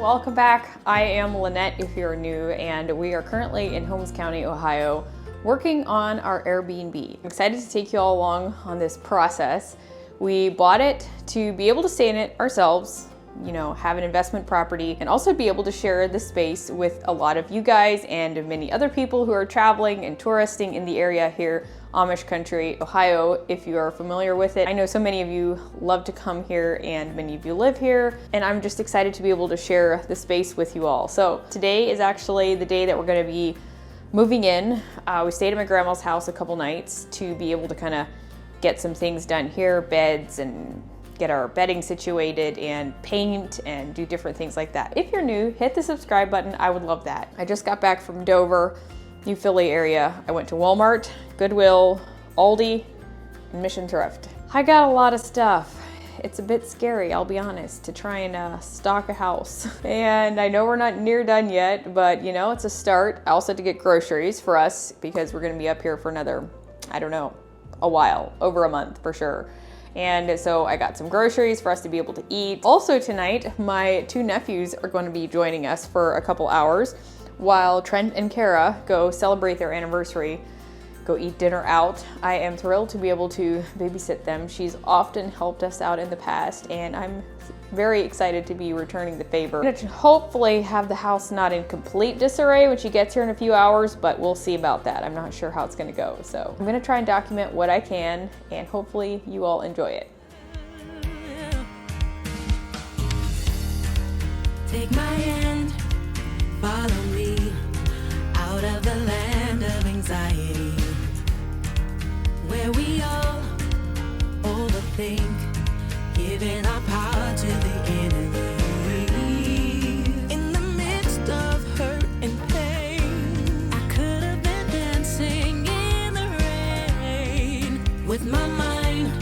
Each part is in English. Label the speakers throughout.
Speaker 1: Welcome back. I am Lynette if you're new, and we are currently in Holmes County, Ohio, working on our Airbnb. I'm excited to take you all along on this process. We bought it to be able to stay in it ourselves, you know, have an investment property, and also be able to share the space with a lot of you guys and many other people who are traveling and touristing in the area here, Amish country, Ohio, if you are familiar with it. I know so many of you love to come here and many of you live here, and I'm just excited to be able to share the space with you all. So today is actually the day that we're gonna be moving in. We stayed at my grandma's house a couple nights to be able to kind of get some things done here, beds and get our bedding situated and paint and do different things like that. If you're new, hit the subscribe button. I would love that. I just got back from Dover, New Philly area. I went to Walmart, Goodwill, Aldi, and Mission Thrift. I got a lot of stuff. It's a bit scary, I'll be honest, to try and stock a house. And I know we're not near done yet, but you know, it's a start. I also had to get groceries for us because we're gonna be up here for another, I don't know, a while, over a month for sure. And so I got some groceries for us to be able to eat. Also tonight, my two nephews are going to be joining us for a couple hours while Trent and Kara go celebrate their anniversary, go eat dinner out. I am thrilled to be able to babysit them. She's often helped us out in the past, and I'm very excited to be returning the favor. I'm gonna hopefully have the house not in complete disarray when she gets here in a few hours, but we'll see about that. I'm not sure how it's gonna go. So I'm gonna try and document what I can, and hopefully you all enjoy it.
Speaker 2: Take my hand, follow me out of the land of anxiety, where we all overthink, giving our power to the enemy. In the midst of hurt and pain, I could have been dancing in the rain, with my mind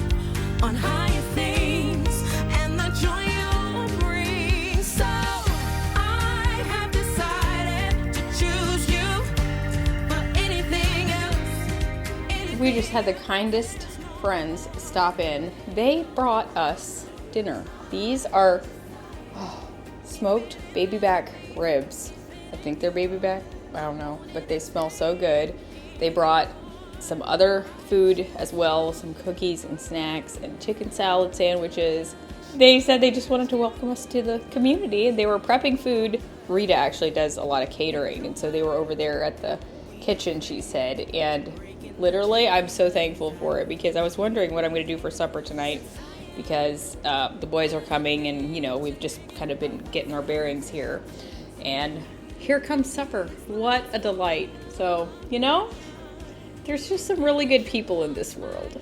Speaker 2: on higher things and the joy you'll bring. So I have decided to choose you for anything else.
Speaker 1: We just had the kindest friends stop in. They brought us dinner. These are smoked baby back ribs. I think they're baby back, I don't know, but they smell so good. They brought some other food as well, some cookies and snacks and chicken salad sandwiches. They said they just wanted to welcome us to the community, and they were prepping food. Rita actually does a lot of catering, and so they were over there at the kitchen, she said, and literally, I'm so thankful for it because I was wondering what I'm going to do for supper tonight because the boys are coming and, you know, we've just kind of been getting our bearings here. And here comes supper. What a delight. So, you know, there's just some really good people in this world.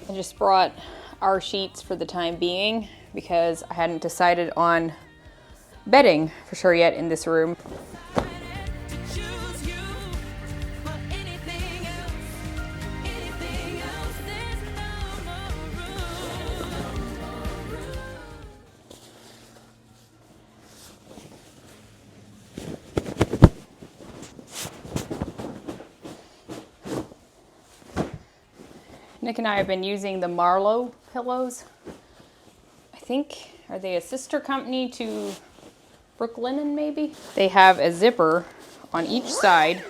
Speaker 1: I just brought our sheets for the time being because I hadn't decided on bedding for sure yet in this room. Nick and I have been using the Marlowe pillows. I think, are they a sister company to Brooklinen maybe? They have a zipper on each side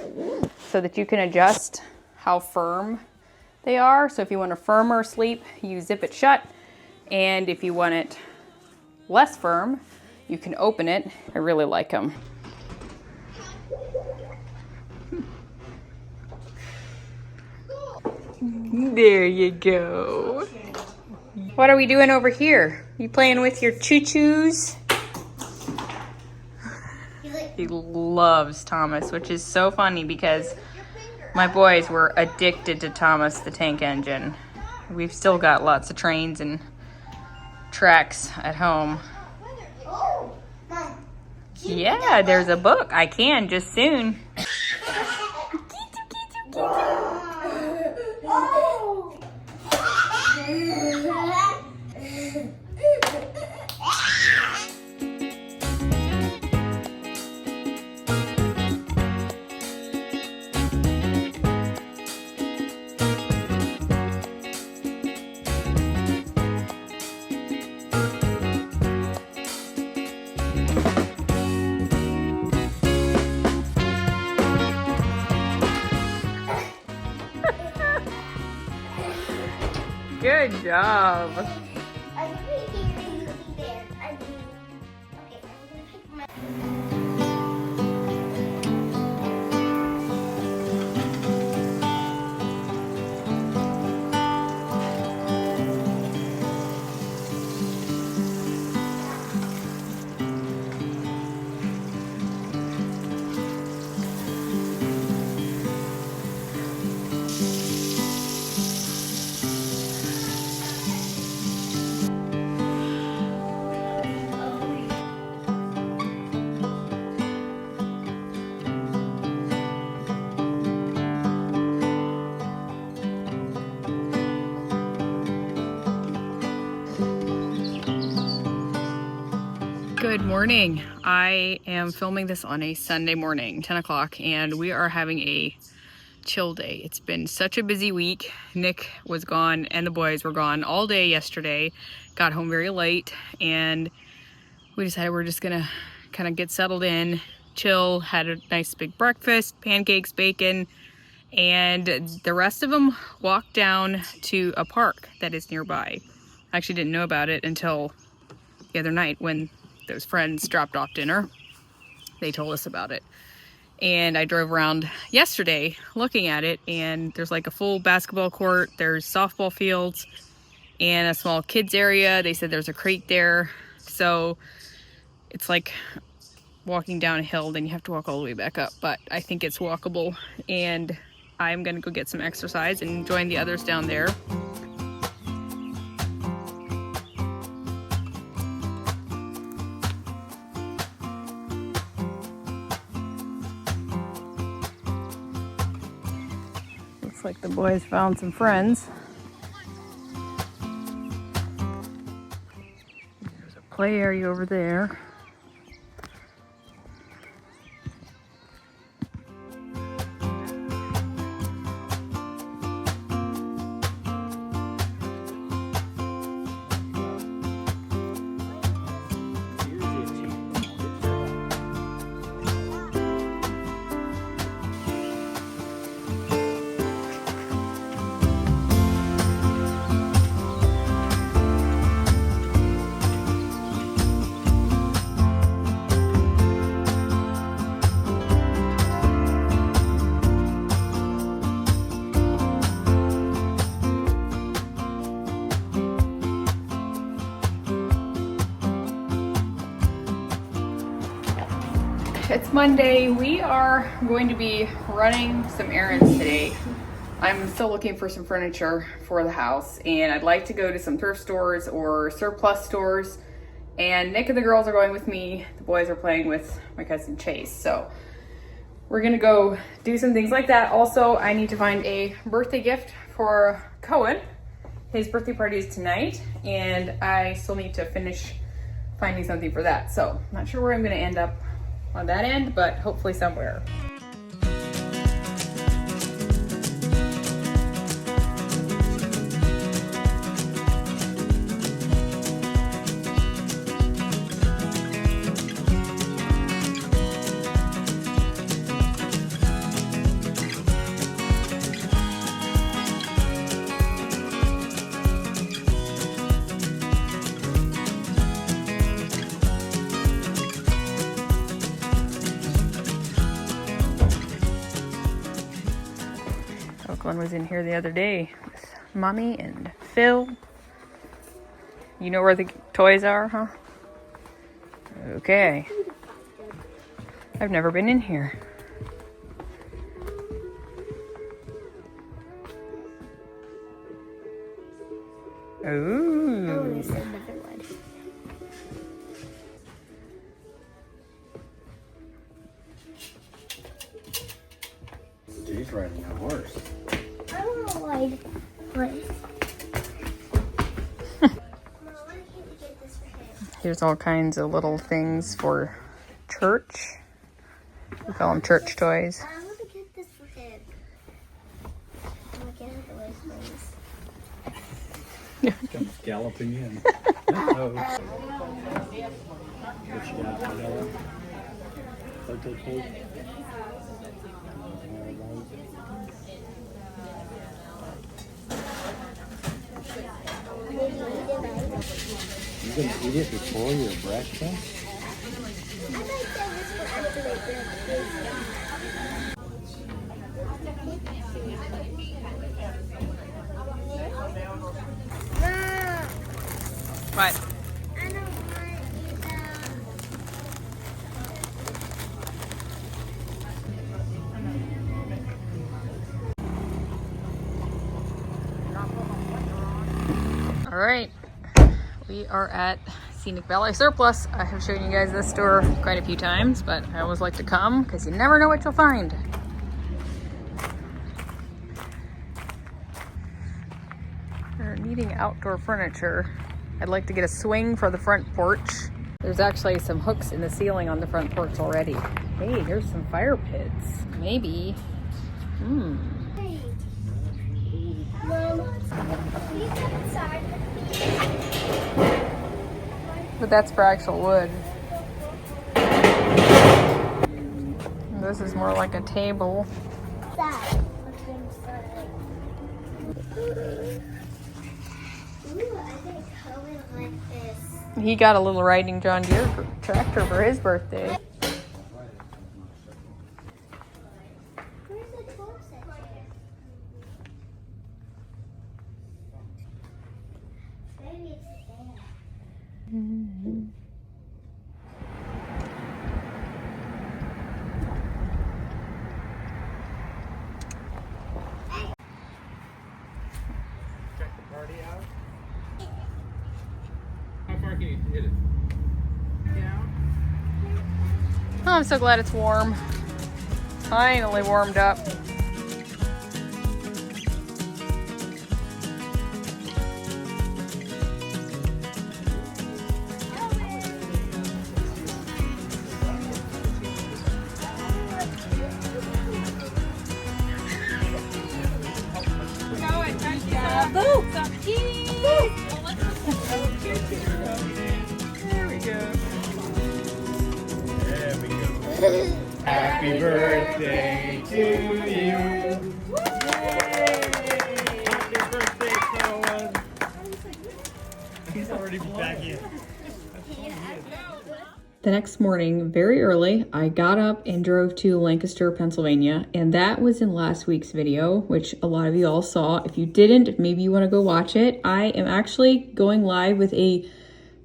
Speaker 1: so that you can adjust how firm they are. So if you want a firmer sleep, you zip it shut. And if you want it less firm, you can open it. I really like them. There you go. What are we doing over here? You playing with your choo-choos? He loves Thomas, which is so funny because my boys were addicted to Thomas the Tank Engine. We've still got lots of trains and tracks at home. Yeah, there's a book. I can just soon. Good job.
Speaker 3: I'm gonna be here and you'll be there. Okay, I'm gonna pick my.
Speaker 1: Good morning. I am filming this on a Sunday morning, 10 o'clock, and we are having a chill day. It's been such a busy week. Nick was gone and the boys were gone all day yesterday. Got home very late, and we decided we're just gonna kind of get settled in, chill, had a nice big breakfast, pancakes, bacon, and the rest of them walked down to a park that is nearby. I actually didn't know about it until the other night when those friends dropped off dinner. They told us about it. And I drove around yesterday looking at it, and there's like a full basketball court, there's softball fields, and a small kids area. They said there's a creek there. So it's like walking down a hill, then you have to walk all the way back up. But I think it's walkable, and I'm gonna go get some exercise and join the others down there. Looks like the boys found some friends. There's a play area over there. It's Monday. We are going to be running some errands today. I'm still looking for some furniture for the house, and I'd like to go to some thrift stores or surplus stores. And Nick and the girls are going with me. The boys are playing with my cousin Chase. So we're gonna go do some things like that. Also, I need to find a birthday gift for Cohen. His birthday party is tonight, and I still need to finish finding something for that. So I'm not sure where I'm gonna end up on that end, but hopefully somewhere. Oakland was in here the other day with Mommy and Phil. You know where the toys are, huh? Okay. I've never been in here. Ooh.
Speaker 3: Oh, there's another one.
Speaker 4: He's riding a horse.
Speaker 3: I don't know why. What?
Speaker 1: Here's all kinds of little things for church. We call them church toys.
Speaker 3: I want to get this for him. I'm going to get it away from this.
Speaker 4: Comes galloping in. Uh-oh. What you got, Adela? Photo cake?
Speaker 3: Maybe eat it, right?
Speaker 4: You gonna eat it before your breakfast?
Speaker 3: I might save this for after my breakfast. Mom,
Speaker 1: What?
Speaker 3: I don't want to eat that.
Speaker 1: All right, we are at Scenic Valley Surplus. I have shown you guys this store quite a few times, but I always like to come because you never know what you'll find. They're needing outdoor furniture. I'd like to get a swing for the front porch. There's actually some hooks in the ceiling on the front porch already. Hey, here's some fire pits. Maybe.
Speaker 3: Mom, can you come inside with me?
Speaker 1: But that's for actual wood. This is more like a table.
Speaker 3: That. What's inside? Ooh, I think Cohen like this.
Speaker 1: He got a little riding John Deere tractor for his birthday.
Speaker 3: Where's the tool section? Maybe it's there.
Speaker 5: Check the party out. How far can you hit it?
Speaker 1: Oh, I'm so glad it's warm. Finally warmed up.
Speaker 5: Happy birthday to you. Happy birthday, Cohen. He's already back in.
Speaker 1: The next morning, very early, I got up and drove to Lancaster, Pennsylvania, and that was in last week's video, which a lot of you all saw. If you didn't, maybe you want to go watch it. I am actually going live with a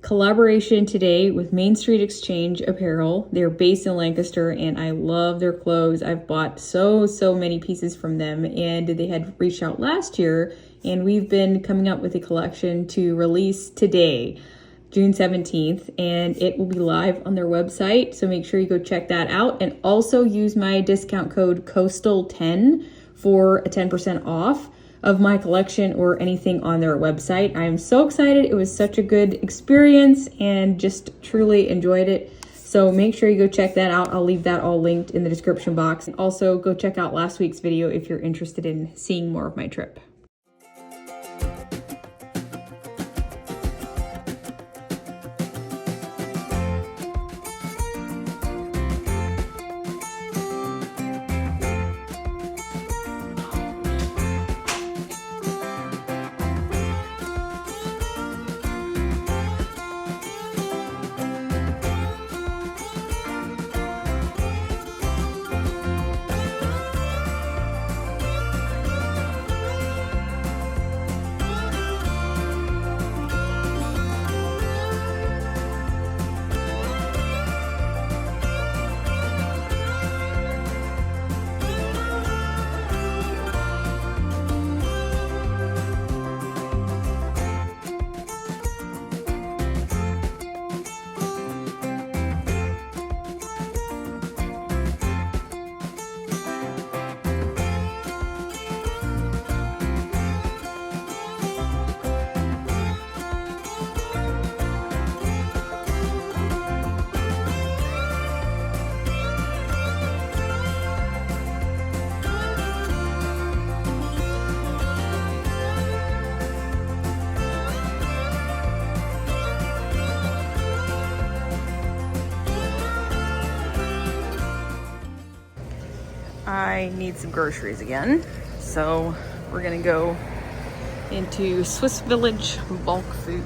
Speaker 1: collaboration today with Main Street Exchange Apparel. They're based in Lancaster and I love their clothes. I've bought so many pieces from them, and they had reached out last year, and we've been coming up with a collection to release today, June 17th, and it will be live on their website. So make sure you go check that out, and also use my discount code COASTAL10 for a 10% off of my collection or anything on their website. I am so excited. It was such a good experience and just truly enjoyed it. So make sure you go check that out. I'll leave that all linked in the description box. And also go check out last week's video if you're interested in seeing more of my trip. I need some groceries again, so we're gonna go into Swiss Village bulk food.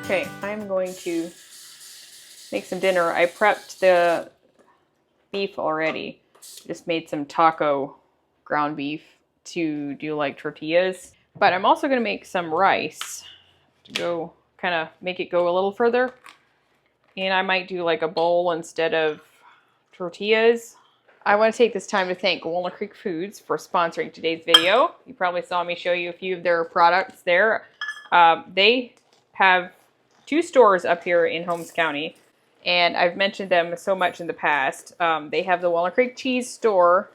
Speaker 1: Okay, I'm going to make some dinner. I prepped the beef already. Just made some taco ground beef to do like tortillas. But I'm also going to make some rice to go kind of make it go a little further. And I might do like a bowl instead of tortillas. I want to take this time to thank Walnut Creek Foods for sponsoring today's video. You probably saw me show you a few of their products there. They have 2 stores up here in Holmes County, and I've mentioned them so much in the past. They have the Walnut Creek Cheese store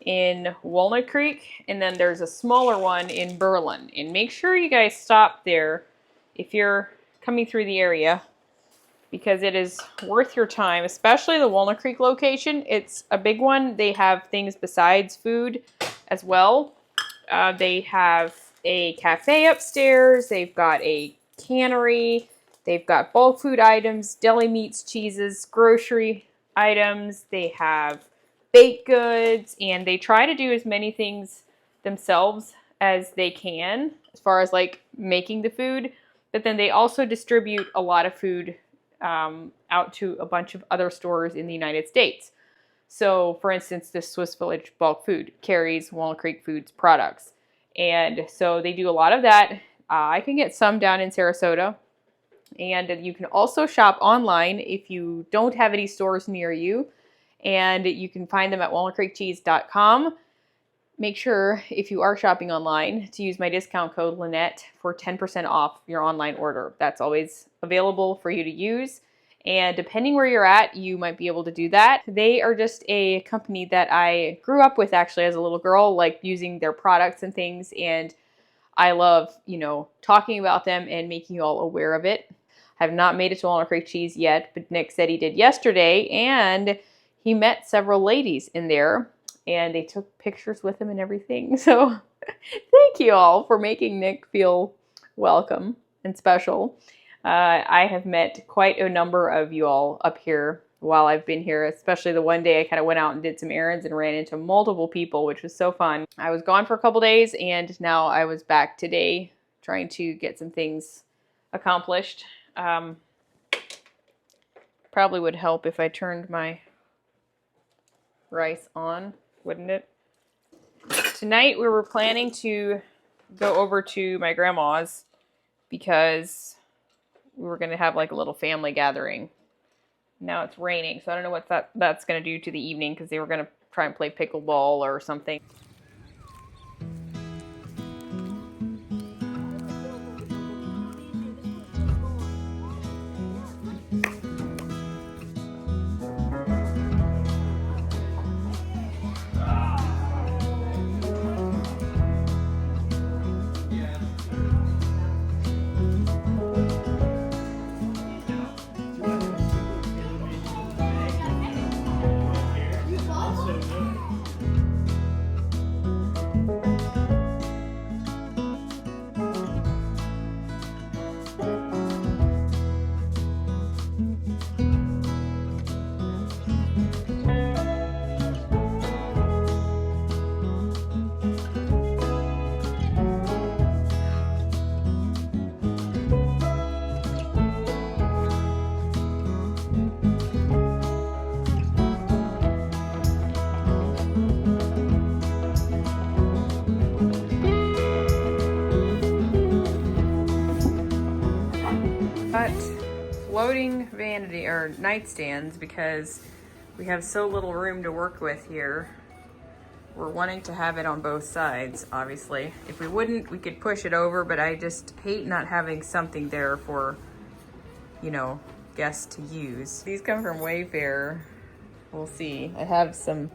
Speaker 1: in Walnut Creek, and then there's a smaller one in Berlin. And make sure you guys stop there if you're coming through the area, because it is worth your time, especially the Walnut Creek location. It's a big one. They have things besides food as well. They have a cafe upstairs. They've got a cannery. They've got bulk food items, deli meats, cheeses, grocery items. They have baked goods, and they try to do as many things themselves as they can as far as like making the food. But then they also distribute a lot of food out to a bunch of other stores in the United States. So, for instance, this Swiss Village bulk food carries Walnut Creek Foods products. And so they do a lot of that. I can get some down in Sarasota. And you can also shop online if you don't have any stores near you. And you can find them at walnutcreekcheese.com. Make sure, if you are shopping online, to use my discount code Lynette for 10% off your online order. That's always available for you to use. And depending where you're at, you might be able to do that. They are just a company that I grew up with actually as a little girl, like using their products and things. And I love, talking about them and making you all aware of it. I have not made it to Walnut Creek Cheese yet, but Nick said he did yesterday, and he met several ladies in there, and they took pictures with him and everything. So thank you all for making Nick feel welcome and special. I have met quite a number of you all up here while I've been here, especially the one day I kind of went out and did some errands and ran into multiple people, which was so fun. I was gone for a couple days, and now I was back today trying to get some things accomplished. Probably would help if I turned my rice on, wouldn't it? Tonight we were planning to go over to my grandma's because we were going to have like a little family gathering. Now it's raining, so I don't know what that's going to do to the evening, because they were going to try and play pickleball or something. Floating vanity or nightstands because we have so little room to work with here. We're wanting to have it on both sides, obviously. If we wouldn't, we could push it over, but I just hate not having something there for, guests to use. These come from Wayfair. We'll see. I have some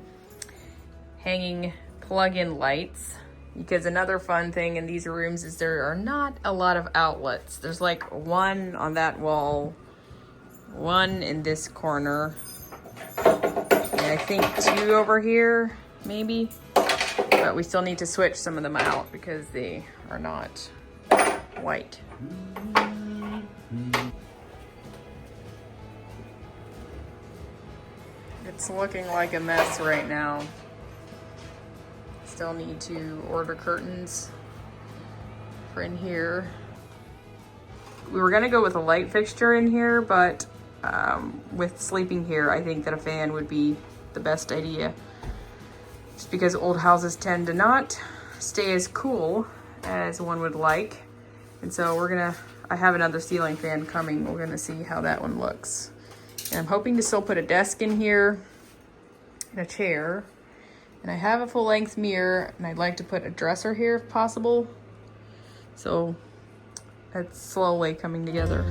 Speaker 1: hanging plug-in lights, because another fun thing in these rooms is there are not a lot of outlets. There's like one on that wall, one in this corner, and I think 2 over here, maybe. But we still need to switch some of them out because they are not white. It's looking like a mess right now. Still need to order curtains for in here. We were gonna go with a light fixture in here, but with sleeping here, I think that a fan would be the best idea. Just because old houses tend to not stay as cool as one would like. And so I have another ceiling fan coming. We're gonna see how that one looks. And I'm hoping to still put a desk in here and a chair. And I have a full length mirror, and I'd like to put a dresser here if possible. So it's slowly coming together.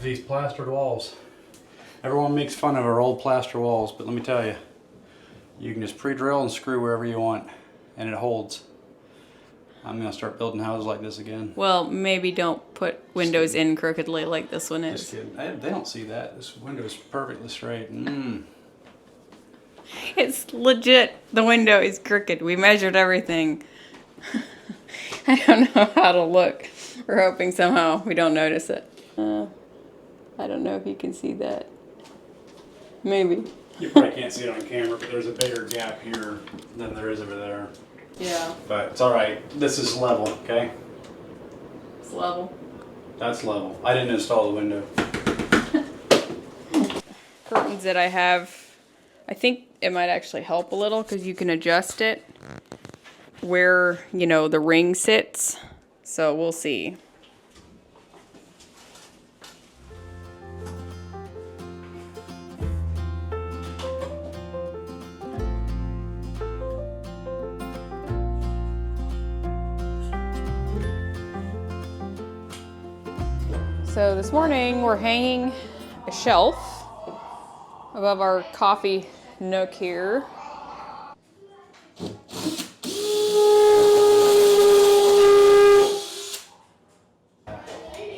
Speaker 4: These plastered walls. Everyone makes fun of our old plaster walls, but let me tell you, you can just pre-drill and screw wherever you want, and it holds. I'm gonna start building houses like this again.
Speaker 1: Well, maybe don't put windows in crookedly like this one is.
Speaker 4: Just kidding. They don't see that. This window is perfectly straight.
Speaker 1: It's legit. The window is crooked. We measured everything. I don't know how to look. We're hoping somehow we don't notice it. I don't know if you can see that. Maybe.
Speaker 4: You probably can't see it on camera, but there's a bigger gap here than there is over there.
Speaker 1: Yeah.
Speaker 4: But it's all right. This is level, okay?
Speaker 1: It's level.
Speaker 4: That's level. I didn't install the window.
Speaker 1: Curtains that I have, I think it might actually help a little because you can adjust it where, you know, the ring sits. So we'll see. So this morning we're hanging a shelf above our coffee nook here.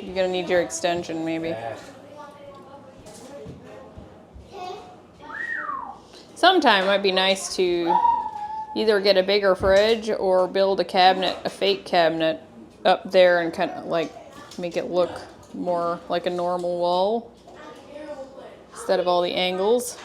Speaker 1: You're gonna need your extension maybe. Sometime it might be nice to either get a bigger fridge or build a cabinet, a fake cabinet up there and kind of like make it look more like a normal wall instead of all the angles.